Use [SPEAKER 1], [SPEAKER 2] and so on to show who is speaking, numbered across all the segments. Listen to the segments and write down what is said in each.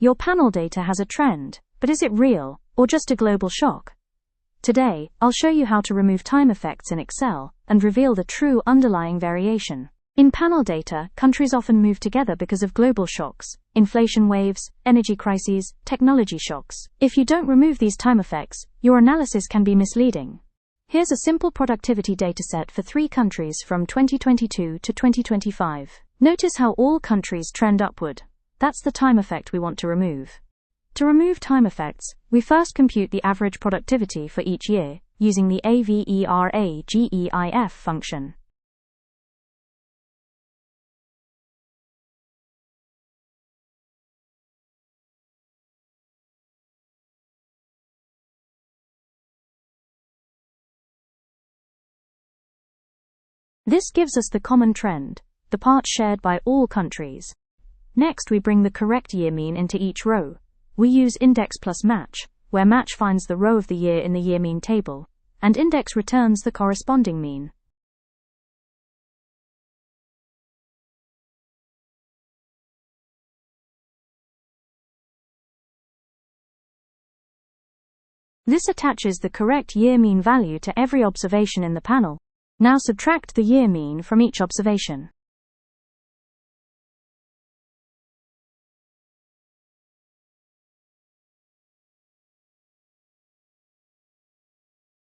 [SPEAKER 1] Your panel data has a trend, but is it real, or just a global shock? Today, I'll show you how to remove time effects in Excel and reveal the true underlying variation. In panel data, countries often move together because of global shocks, inflation waves, energy crises, technology shocks. If you don't remove these time effects, your analysis can be misleading. Here's a simple productivity dataset for 3 countries from 2022 to 2025. Notice how all countries trend upward. That's the time effect we want to remove. To remove time effects, we first compute the average productivity for each year, using the AVERAGEIF function. This gives us the common trend, the part shared by all countries. Next, we bring the correct year mean into each row. We use index plus match, where match finds the row of the year in the year mean table, and index returns the corresponding mean. This attaches the correct year mean value to every observation in the panel. Now subtract the year mean from each observation.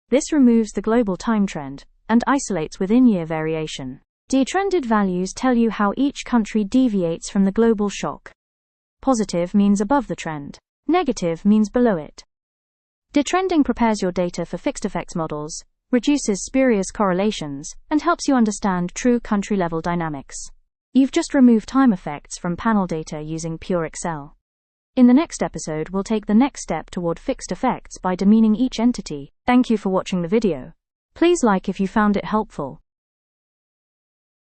[SPEAKER 1] This removes the global time trend and isolates within-year variation. Detrended values tell you how each country deviates from the global shock. Positive means above the trend. Negative means below it. Detrending prepares your data for fixed effects models, reduces spurious correlations, and helps you understand true country-level dynamics. You've just removed time effects from panel data using pure Excel. In the next episode, we'll take the next step toward fixed effects by demeaning each entity. Thank you for watching the video. Please like if you found it helpful.